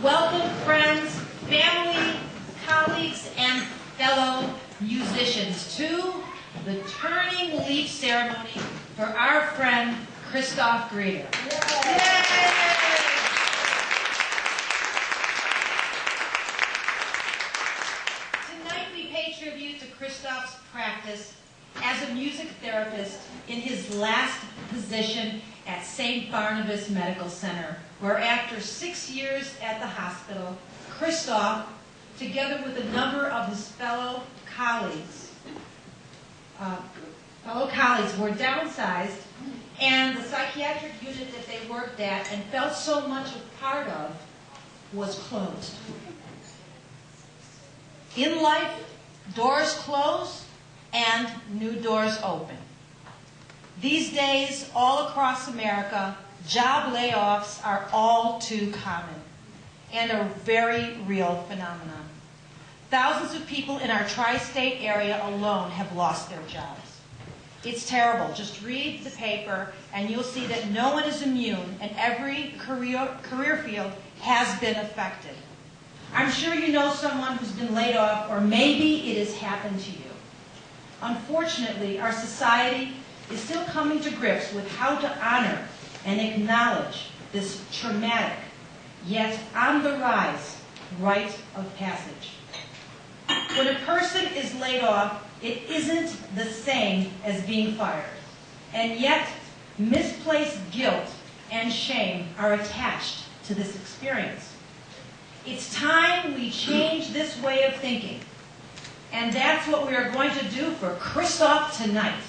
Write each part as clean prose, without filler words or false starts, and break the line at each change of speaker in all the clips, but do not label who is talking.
Welcome, friends, family, colleagues, and fellow musicians to the turning leaf ceremony for our friend Christoph Grieder. Tonight we pay tribute to Christoph's practice as a music therapist in his last position at St. Barnabas Medical Center, where after 6 years at the hospital, Christoph, together with a number of his fellow colleagues were downsized, and the psychiatric unit that they worked at and felt so much a part of was closed. In life, doors close and new doors open. These days, all across America, job layoffs are all too common and a very real phenomenon. Thousands of people in our tri-state area alone have lost their jobs. It's terrible. Just read the paper and you'll see that no one is immune and every career field has been affected. I'm sure you know someone who's been laid off, or maybe it has happened to you. Unfortunately, our society is still coming to grips with how to honor and acknowledge this traumatic, yet on the rise, rite of passage. When a person is laid off, it isn't the same as being fired. And yet, misplaced guilt and shame are attached to this experience. It's time we change this way of thinking. And that's what we are going to do for Christoph tonight.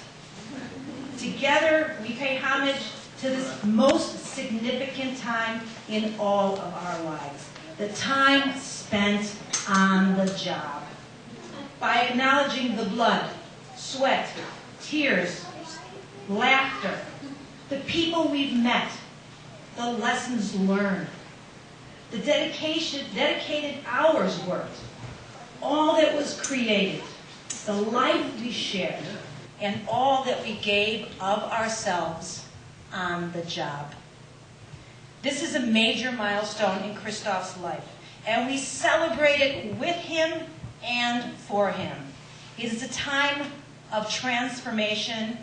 Together, we pay homage to this most significant time in all of our lives, the time spent on the job. By acknowledging the blood, sweat, tears, laughter, the people we've met, the lessons learned, the dedicated hours worked, all that was created, the life we shared, and all that we gave of ourselves on the job. This is a major milestone in Christoph's life, and we celebrate it with him and for him. It is a time of transformation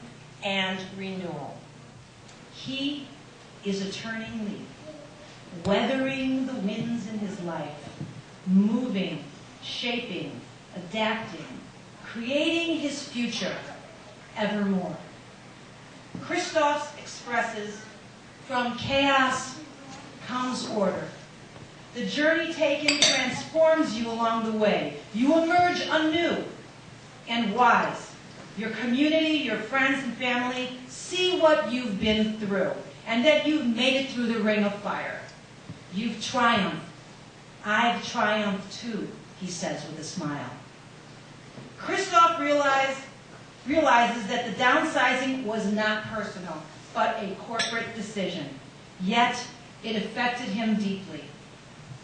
and renewal. He is a turning leaf, weathering the winds in his life, moving, shaping, adapting, creating his future evermore. Christoph expresses, from chaos comes order. The journey taken transforms you along the way. You emerge anew and wise. Your community, your friends and family see what you've been through and that you've made it through the ring of fire. You've triumphed. I've triumphed too, he says with a smile. Christoph realizes that the downsizing was not personal, but a corporate decision. Yet, it affected him deeply.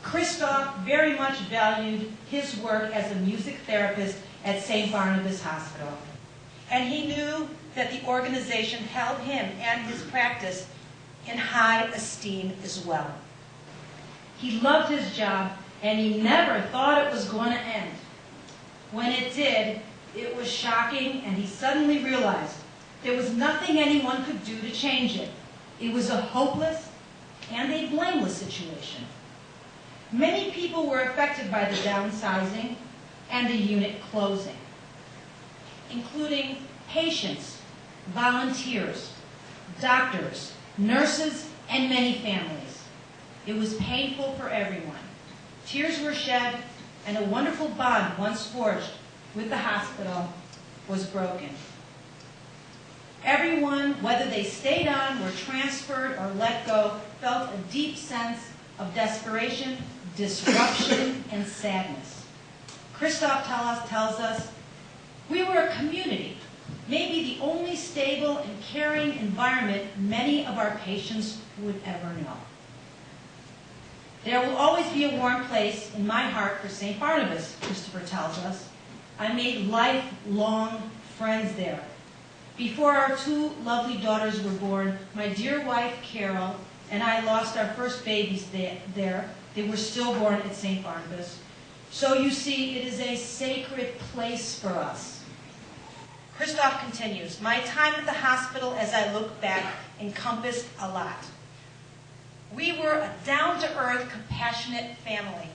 Christoph very much valued his work as a music therapist at St. Barnabas Hospital. And he knew that the organization held him and his practice in high esteem as well. He loved his job, and he never thought it was going to end. When it did, it was shocking, and he suddenly realized there was nothing anyone could do to change it. It was a hopeless and a blameless situation. Many people were affected by the downsizing and the unit closing, including patients, volunteers, doctors, nurses, and many families. It was painful for everyone. Tears were shed, and a wonderful bond once forged with the hospital was broken. Everyone, whether they stayed on, were transferred, or let go, felt a deep sense of desperation, disruption, and sadness. Christoph tells us, we were a community, maybe the only stable and caring environment many of our patients would ever know. There will always be a warm place in my heart for St. Barnabas, Christopher tells us. I made lifelong friends there. Before our two lovely daughters were born, my dear wife, Carol, and I lost our first babies there. They were stillborn at St. Barnabas. So you see, it is a sacred place for us. Christoph continues, my time at the hospital, as I look back, encompassed a lot. We were a down-to-earth, compassionate family.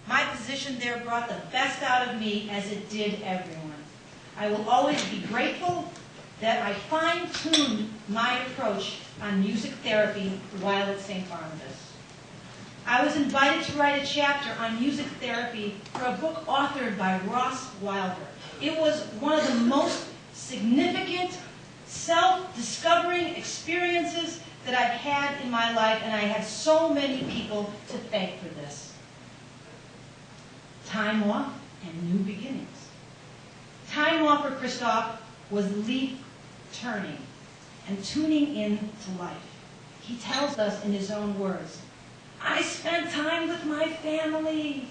My position there brought the best out of me as it did everyone. I will always be grateful that I fine-tuned my approach on music therapy while at St. Barnabas. I was invited to write a chapter on music therapy for a book authored by Ross Wilder. It was one of the most significant self-discovering experiences that I've had in my life, and I had so many people to thank for this. Time off and new beginnings. Time off for Christoph was leaf turning and tuning in to life. He tells us in his own words, I spent time with my family.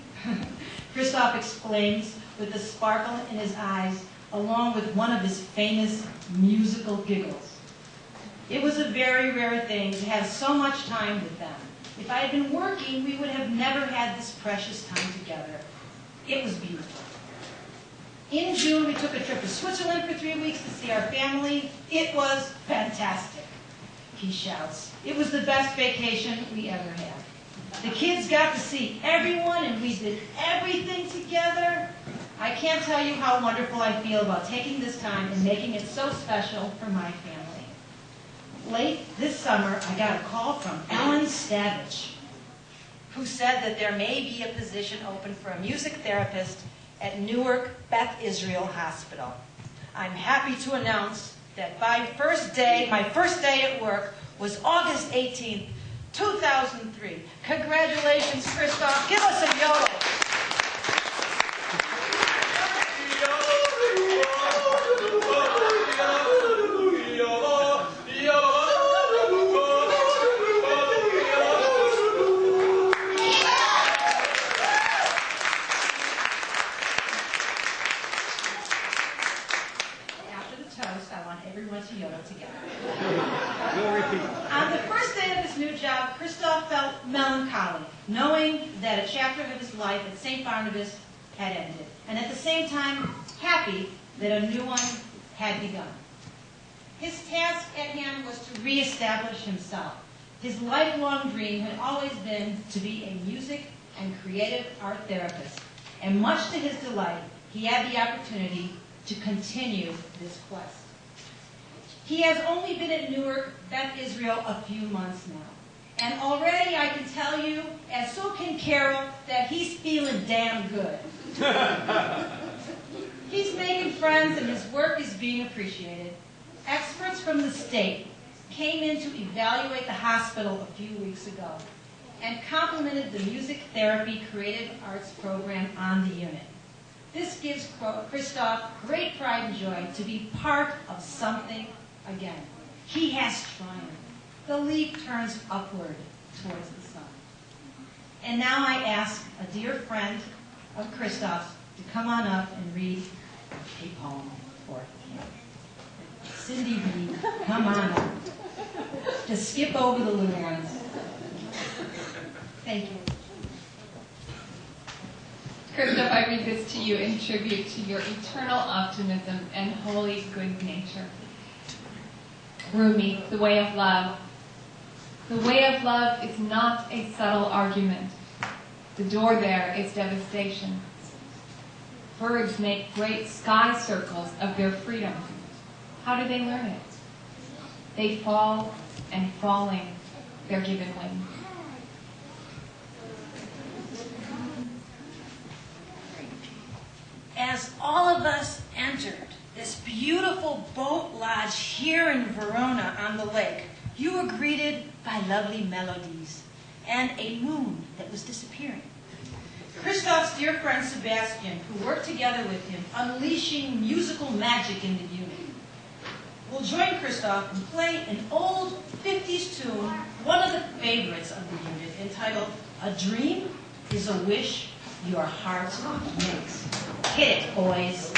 Christoph explains with a sparkle in his eyes, along with one of his famous musical giggles. It was a very rare thing to have so much time with them. If I had been working, we would have never had this precious time together. It was beautiful. In June, we took a trip to Switzerland for 3 weeks to see our family. It was fantastic, he shouts. It was the best vacation we ever had. The kids got to see everyone, and we did everything together. I can't tell you how wonderful I feel about taking this time and making it so special for my family. Late this summer, I got a call from Ellen Stavich, who said that there may be a position open for a music therapist at Newark Beth Israel Hospital. I'm happy to announce that my first day at work was August 18th, 2003. Congratulations, Christoph. Give us a yodel. On the first day of his new job, Christoph felt melancholy, knowing that a chapter of his life at St. Barnabas had ended, and at the same time, happy that a new one had begun. His task at hand was to reestablish himself. His lifelong dream had always been to be a music and creative art therapist, and much to his delight, he had the opportunity to continue this quest. He has only been at Newark Beth Israel a few months now. And already I can tell you, and so can Carol, that he's feeling damn good. He's making friends and his work is being appreciated. Experts from the state came in to evaluate the hospital a few weeks ago and complimented the music therapy creative arts program on the unit. This gives Christoph great pride and joy to be part of something again. He has triumphed. The leaf turns upward towards the sun. And now I ask a dear friend of Christoph's to come on up and read a poem for him. Cindy Reed, come on up. Just skip over the little ones. Thank you.
Christoph, I read this to you in tribute to your eternal optimism and holy good nature. Rumi, the way of love. The way of love is not a subtle argument. The door there is devastation. Birds make great sky circles of their freedom. How do they learn it? They fall, and falling, they're given wings.
As all of us entered this beautiful boat lodge here in Verona on the lake, you were greeted by lovely melodies and a moon that was disappearing. Christoph's dear friend Sebastian, who worked together with him, unleashing musical magic in the unit, will join Christoph and play an old 50s tune, one of the favorites of the unit, entitled "A Dream is a Wish Your Heart Makes." Hit it, boys.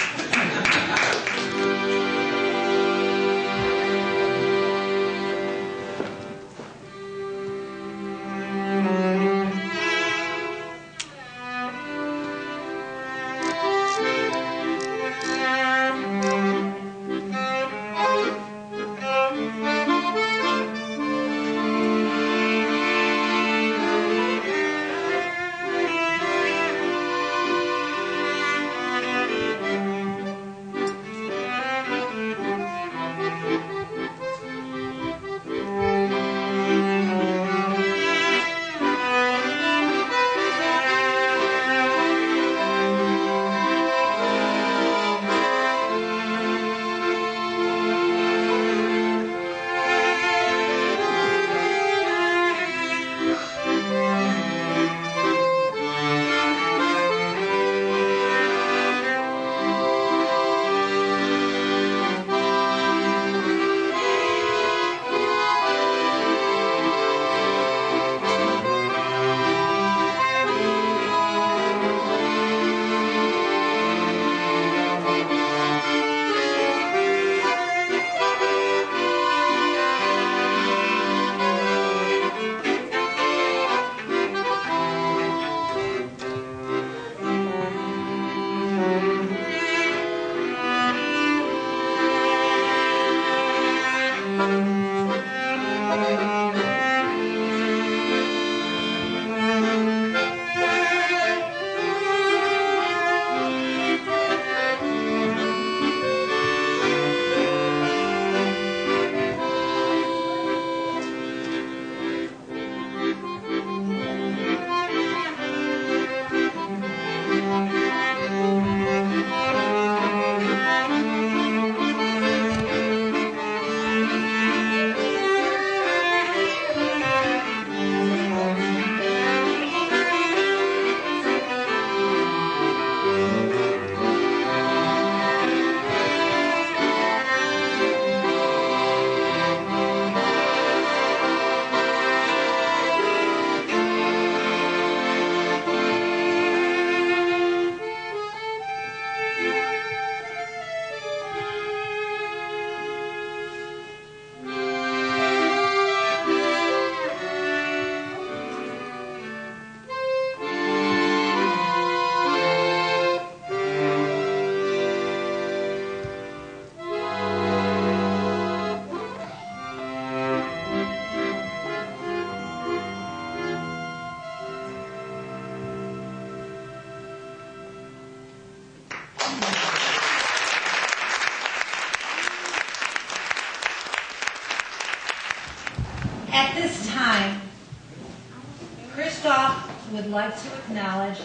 Christoph would like to acknowledge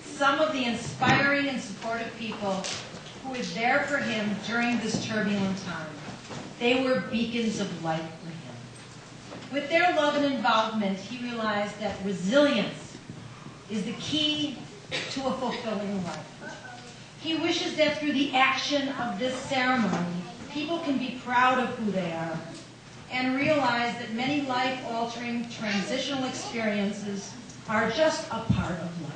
some of the inspiring and supportive people who were there for him during this turbulent time. They were beacons of light for him. With their love and involvement, he realized that resilience is the key to a fulfilling life. He wishes that through the action of this ceremony, people can be proud of who they are and realize that many life-altering transitional experiences are just a part of life.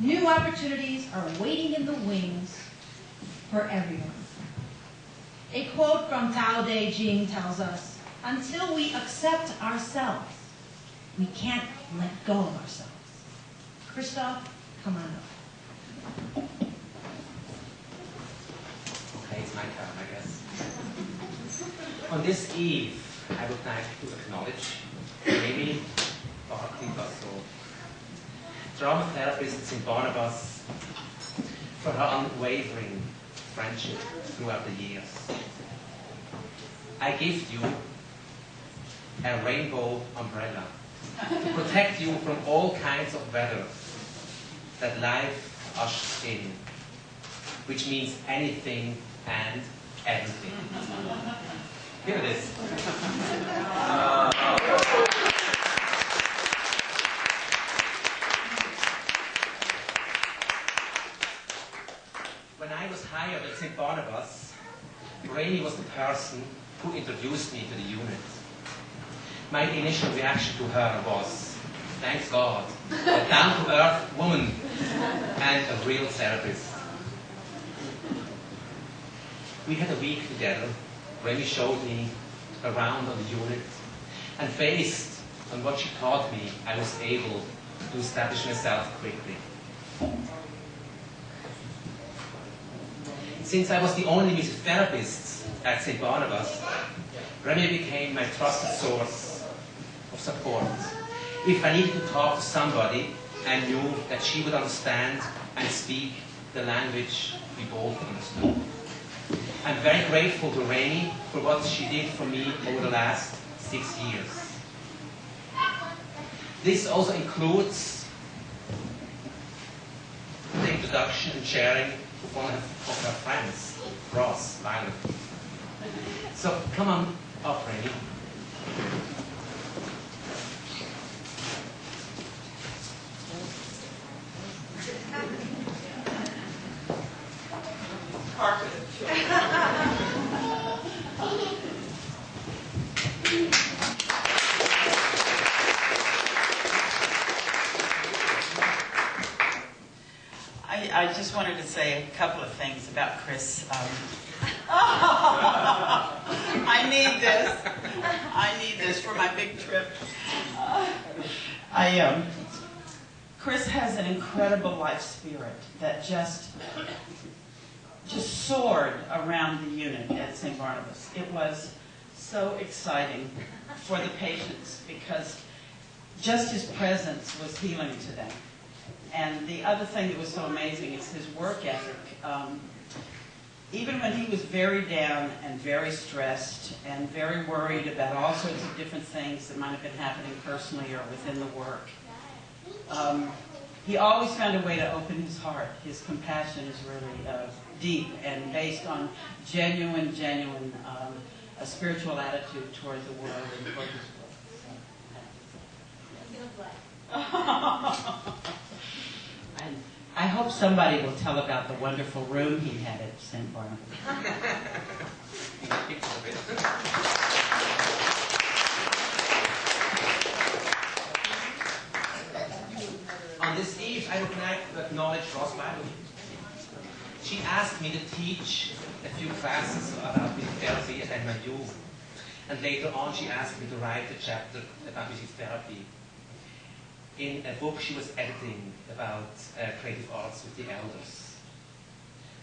New opportunities are waiting in the wings for everyone. A quote from Tao Te Ching tells us, "Until we accept ourselves, we can't let go of ourselves." Christoph, come on up.
Okay, it's my turn, I guess. On this eve, I would like to acknowledge maybe Barnabus, drama therapist in Barnabus, for her unwavering friendship throughout the years. I gift you a rainbow umbrella to protect you from all kinds of weather that life ushers in, which means anything and everything. Here it is. When I was hired at St. Barnabas, Rainey was the person who introduced me to the unit. My initial reaction to her was, thank God, a down-to-earth woman and a real therapist. We had a week together. Rainey showed me around on the unit, and based on what she taught me, I was able to establish myself quickly. Since I was the only music therapist at St. Barnabas, Remy became my trusted source of support. If I needed to talk to somebody, I knew that she would understand and speak the language we both understood. I'm very grateful to Rainey for what she did for me over the last 6 years. This also includes the introduction and sharing of one of her friends, Ross, Violet. So come on up, Rainey.
I just wanted to say a couple of things about Chris. I need this. I need this for my big trip. Chris has an incredible life spirit that just soared around the unit at St. Barnabas. It was so exciting for the patients because just his presence was healing to them. And the other thing that was so amazing is his work ethic. Even when he was very down and very stressed and very worried about all sorts of different things that might have been happening personally or within the work, he always found a way to open his heart. His compassion is really deep and based on genuine a spiritual attitude toward the world and toward his work. And I hope somebody will tell about the wonderful room he had at St. Barnabas.
On this eve, I would like to acknowledge Ross Bible. She asked me to teach a few classes about music therapy at NYU. And later on, she asked me to write a chapter about music therapy in a book she was editing about creative arts with the elders.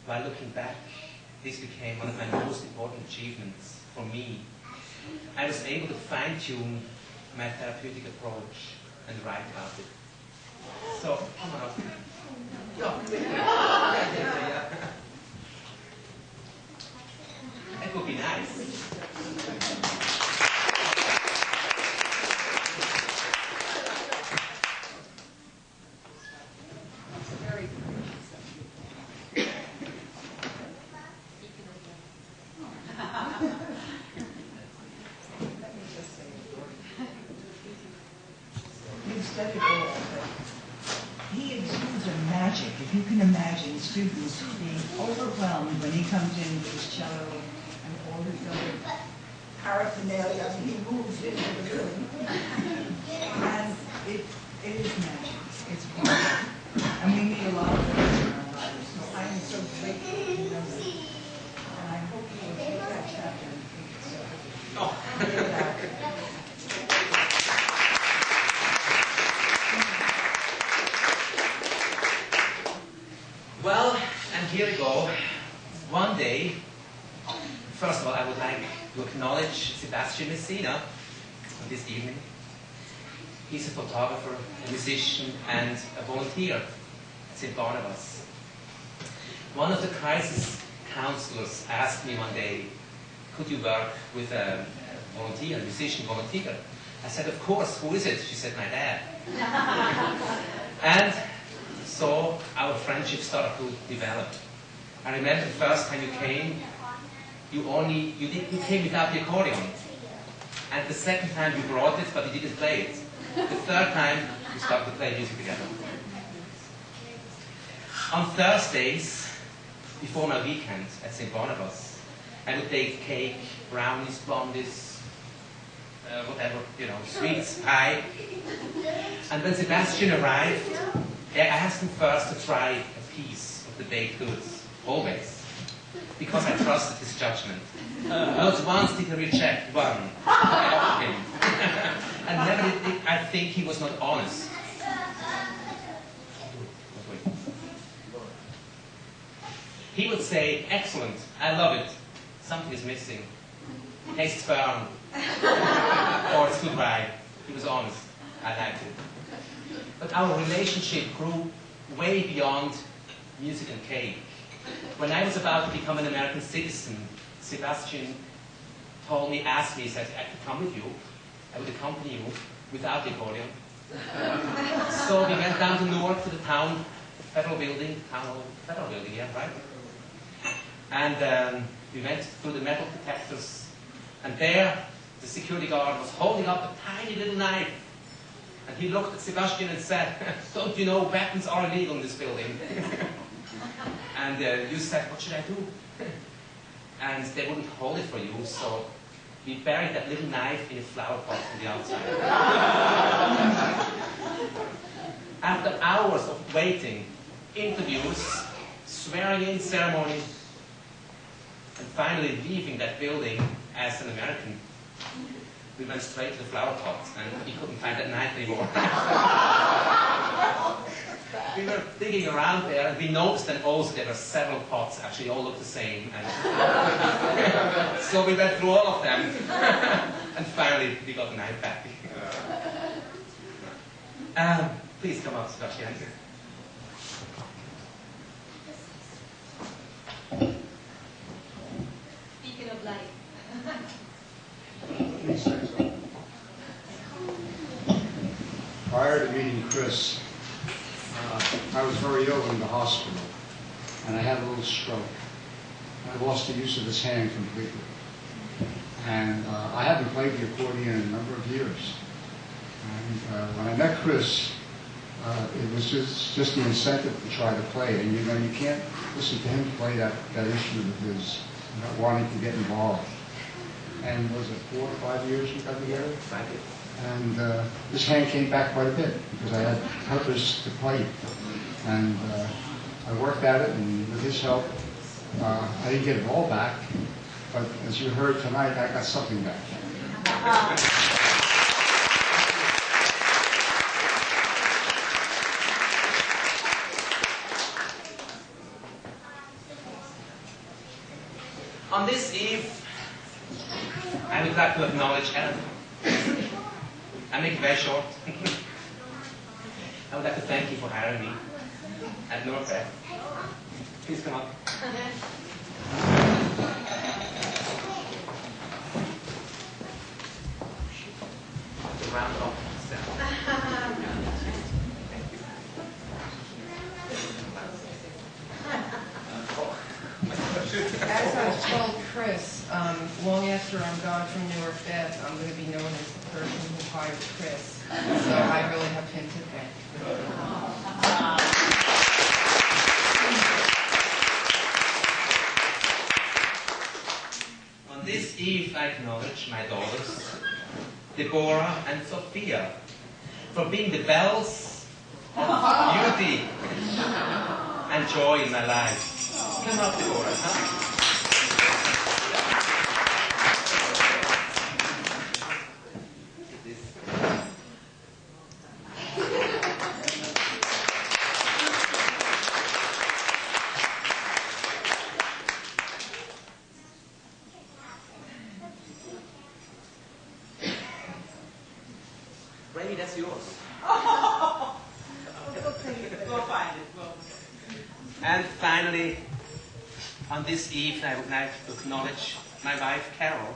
While looking back, this became one of my most important achievements for me. I was able to fine-tune my therapeutic approach and write about it. So, come on up. It would be nice.
said it all, but he exudes a magic. If you can imagine students being overwhelmed when he comes in with his cello and all his other paraphernalia, and he moves into the room. And it is magic. It's wonderful. And we need a lot of things in our lives. So I am so grateful to know that. And I hope you will take that chapter and think it's so.
Oh. Well, and here we go. One day, first of all, I would like to acknowledge Sebastian Messina on this evening. He's a photographer, a musician, and a volunteer at St. Barnabas. One of the crisis counselors asked me one day, could you work with a volunteer, a musician volunteer? I said, of course, who is it? She said, my dad. And so our friendship started to develop. I remember the first time you came, you came without the accordion. And the second time you brought it, but you didn't play it. The third time, we started to play music together. On Thursdays, before my weekend at St. Barnabas, I would take cake, brownies, blondies, whatever, sweets, pie. And when Sebastian arrived, I asked him first to try a piece of the baked goods, always, because I trusted his judgment. Not once did he reject one of him. And never did I think he was not honest. He would say, excellent, I love it. Something is missing. Tastes firm. Or it's too dry. He was honest. I liked it. But our relationship grew way beyond music and cake. When I was about to become an American citizen, Sebastian asked me, he said, I could come with you. I would accompany you without the accordion. So we went down to Newark to the federal building, yeah, right? And we went through the metal detectors, and there the security guard was holding up a tiny little knife. And he looked at Sebastian and said, don't you know weapons are illegal in this building? And you said, what should I do? And they wouldn't hold it for you, so we buried that little knife in a flower pot on the outside. After hours of waiting, interviews, swearing-in ceremony, and finally leaving that building as an American, we went straight to the flower pot, and we couldn't find that knife anymore. We were digging around there, and we noticed that also there were several pots, actually all looked the same. And so we went through all of them, and finally we got the knife back. Please come up, Sebastian.
Speaking of life.
Prior to meeting Chris, I was very ill in the hospital, and I had a little stroke. I lost the use of his hand completely. And I haven't played the accordion in a number of years. And when I met Chris, it was just the incentive to try to play. And you can't listen to him play that instrument of his without wanting to get involved. And was it 4 or 5 years we got together? And this hand came back quite a bit because I had purpose to play. And I worked at it, and with his help, I didn't get it all back. But as you heard tonight, I got something back.
On this eve, I would like to acknowledge Ellen. I make it very short. I would like to thank you for hiring me at Northfair. Please come up. Round off.
As I told Chris, long after I'm gone from Newark Fed, I'm going to be known as the person who hired Chris. So I really have him to
acknowledge my daughters, Deborah and Sophia, for being the bells of beauty and joy in my life. Come up, Deborah. Huh? Ray, that's yours.
We'll find it.
And finally, on this evening, I would like to acknowledge my wife, Carol,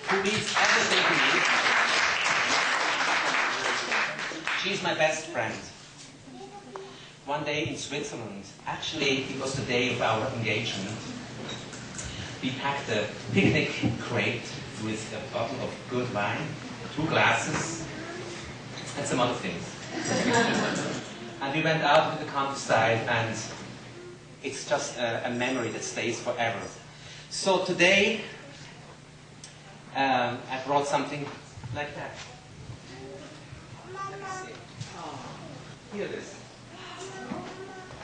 who means everything to me. She's my best friend. One day in Switzerland, actually, it was the day of our engagement, we packed a picnic crate with a bottle of good wine, 2 glasses, and some other things. And we went out into the countryside, and it's just a memory that stays forever. So today, I brought something like that. Let me see. Here it is.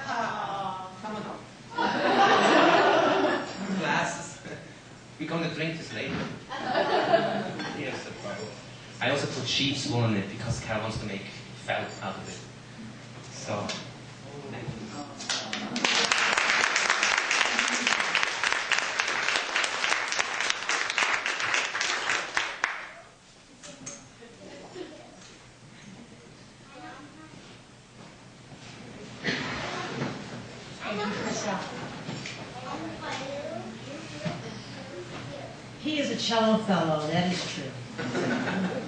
Come on up. Glasses. We're going to drink this later. Here's the bottle. I also put sheep's wool in it because Carol wants to make felt out of it. So, thank you.
He is a cello fellow, that is true.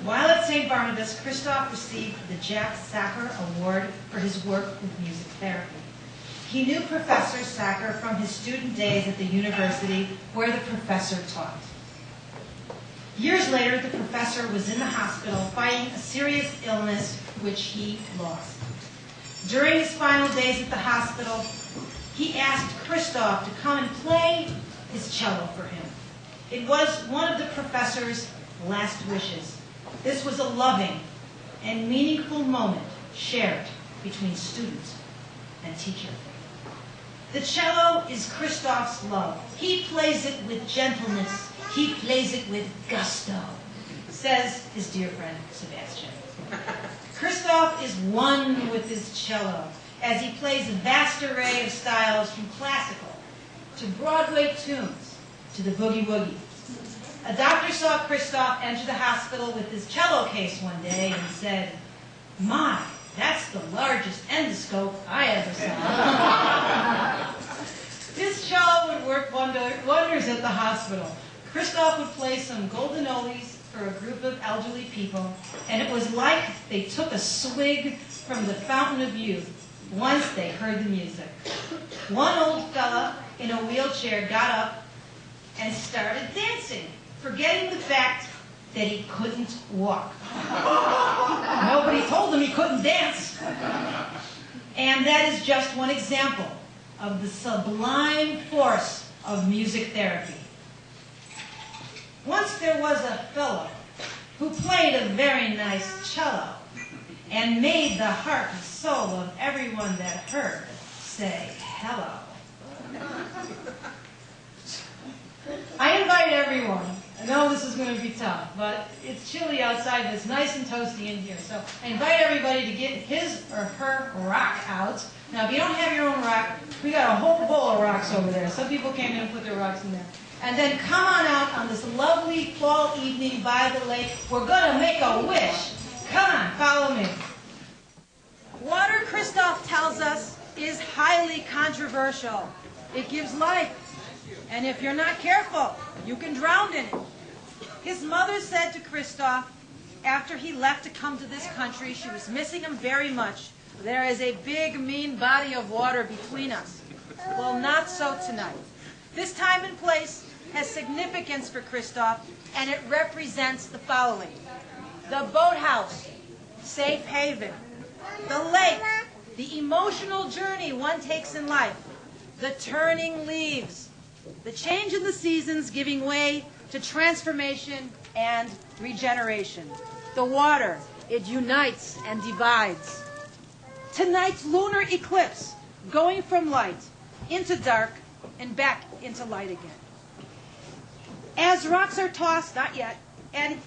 While at St. Barnabus, Christoph received the Jack Sacker Award for his work with music therapy. He knew Professor Sacker from his student days at the university where the professor taught. Years later, the professor was in the hospital fighting a serious illness which he lost. During his final days at the hospital, he asked Christoph to come and play his cello for him. It was one of the professor's last wishes. This was a loving and meaningful moment shared between student and teacher. The cello is Christoph's love. He plays it with gentleness. He plays it with gusto, says his dear friend Sebastian. Christoph is one with his cello as he plays a vast array of styles from classical to Broadway tunes to the boogie-woogie. A doctor saw Christoph enter the hospital with his cello case one day and said, "My, that's the largest endoscope I ever saw." This cello would work wonders at the hospital. Christoph would play some golden oldies for a group of elderly people, and it was like they took a swig from the fountain of youth once they heard the music. One old fella in a wheelchair got up and started dancing, forgetting the fact that he couldn't walk. Nobody told him he couldn't dance. And that is just one example of the sublime force of music therapy. Once there was a fellow who played a very nice cello and made the heart and soul of everyone that heard say hello. I invite everyone. I know this is going to be tough, but it's chilly outside, but it's nice and toasty in here. So I invite everybody to get his or her rock out. Now, if you don't have your own rock, we got a whole bowl of rocks over there. Some people came in and put their rocks in there. And then come on out on this lovely fall evening by the lake. We're going to make a wish. Come on, follow me. Water, Christoph tells us, is highly controversial. It gives life. And if you're not careful, you can drown in it. His mother said to Christoph, after he left to come to this country, she was missing him very much. There is a big, mean body of water between us. Well, not so tonight. This time and place has significance for Christoph, and it represents the following: the boathouse, safe haven; the lake, the emotional journey one takes in life; the turning leaves, the change in the seasons giving way to transformation and regeneration. The water, it unites and divides. Tonight's lunar eclipse, going from light into dark and back into light again. As rocks are tossed, not yet, and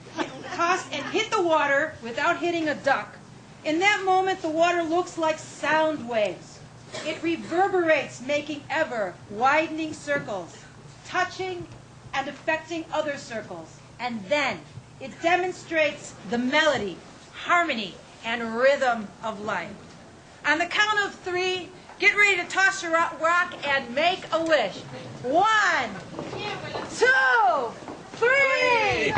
tossed and hit the water without hitting a duck, in that moment the water looks like sound waves. It reverberates, making ever widening circles, touching and affecting other circles. And then it demonstrates the melody, harmony, and rhythm of life. On the count of 3, get ready to toss your rock and make a wish. 1, 2, 3.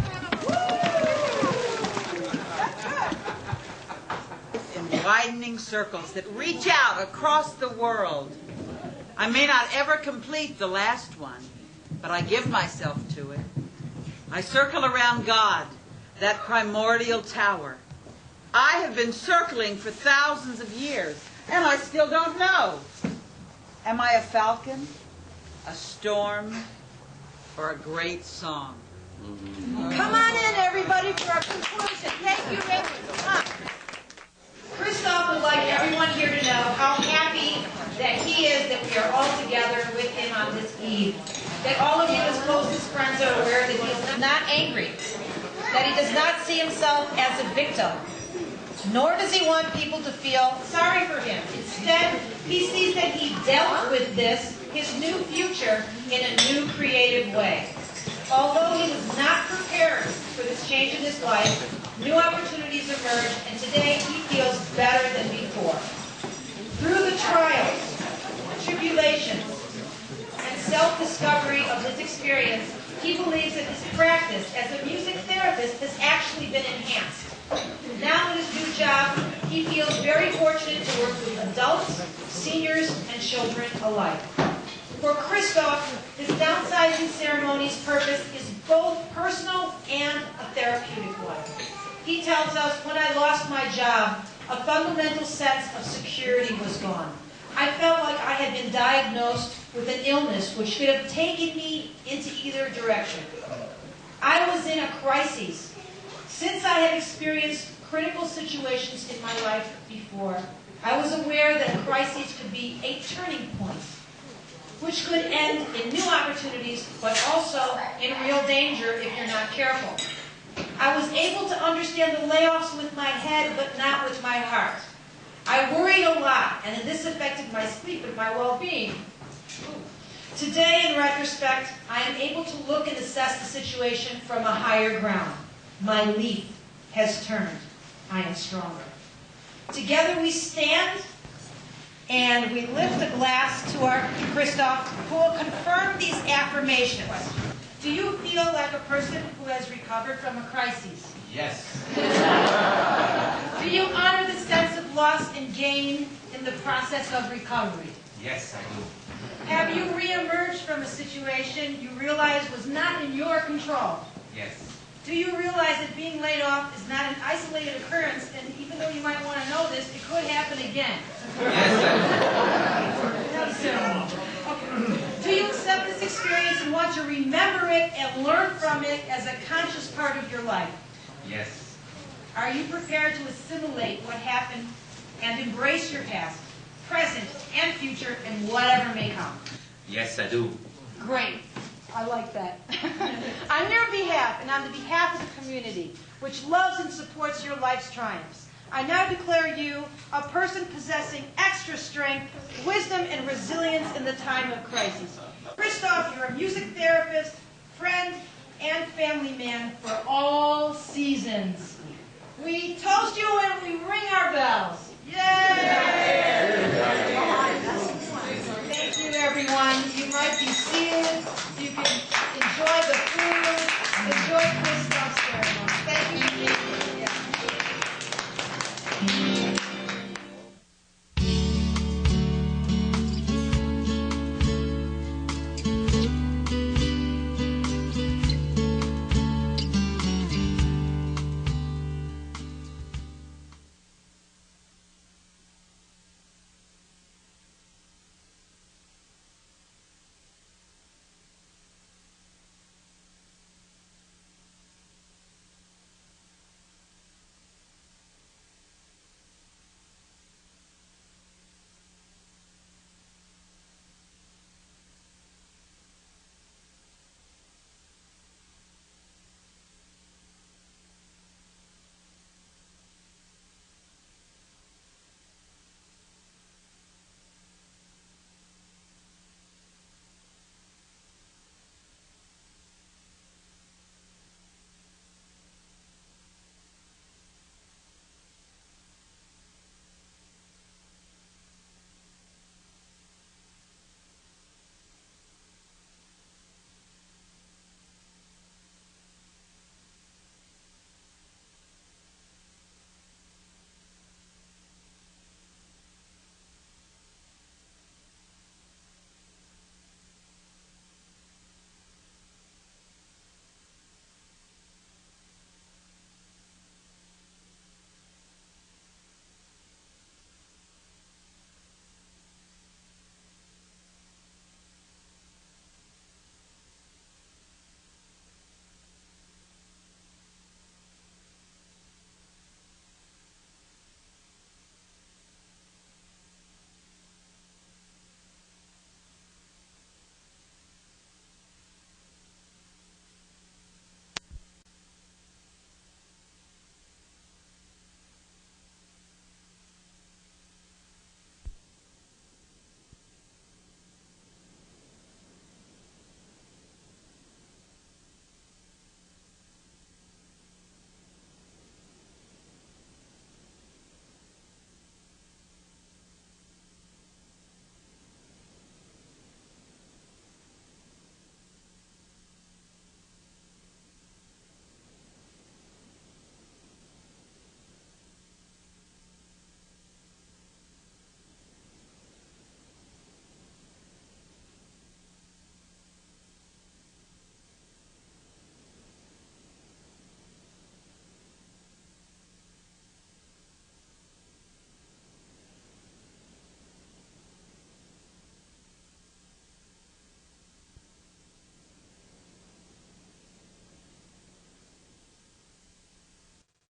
In widening circles that reach out across the world. I may not ever complete the last one, but I give myself to it. I circle around God, that primordial tower. I have been circling for thousands of years, and I still don't know. Am I a falcon, a storm, or a great song?
Come on in, everybody, for our conclusion. Thank you, Rachel. Christoph would like everyone here to know how happy that he is that we are all together with him on this eve. That all of you, his closest friends, are aware that he is not angry, that he does not see himself as a victim, nor does he want people to feel sorry for him. Instead, he sees that he dealt with this, his new future, in a new creative way. Although he was not prepared for this change in his life, new opportunities emerged, and today he feels better than before. Through the trials, tribulations, and self-discovery of his experience, he believes that his practice as a music therapist has actually been enhanced. Now in his new job, he feels very fortunate to work with adults, seniors, and children alike. For Christoph, his downsizing ceremony's purpose is both personal and a therapeutic one. He tells us, when I lost my job, a fundamental sense of security was gone. I felt like I had been diagnosed with an illness which could have taken me into either direction. I was in a crisis. Since I had experienced critical situations in my life before, I was aware that a crisis could be a turning point, which could end in new opportunities, but also in real danger if you're not careful. I was able to understand the layoffs with my head, but not with my heart. I worried a lot, and this affected my sleep and my well-being. Today, in retrospect, I am able to look and assess the situation from a higher ground. My leaf has turned. I am stronger. Together we stand, and we lift a glass to Christoph, who will confirm these affirmations. Do you feel like a person who has recovered from a crisis?
Yes.
Do you honor the sense of loss and gain in the process of recovery?
Yes, I do.
Have you re-emerged from a situation you realize was not in your control?
Yes.
Do you realize that being laid off is not an isolated occurrence, and even though you might want to know this, it could happen again?
Yes,
Okay. Do you accept this experience and want to remember it and learn from it as a conscious part of your life?
Yes.
Are you prepared to assimilate what happened and embrace your past, present, and future, and whatever may come?
Yes, I do.
Great. I like that. On your behalf and on the behalf of the community, which loves and supports your life's triumphs, I now declare you a person possessing extra strength, wisdom, and resilience in the time of crisis. Christoph, you're a music therapist, friend, and family man for all seasons. We toast you and we ring our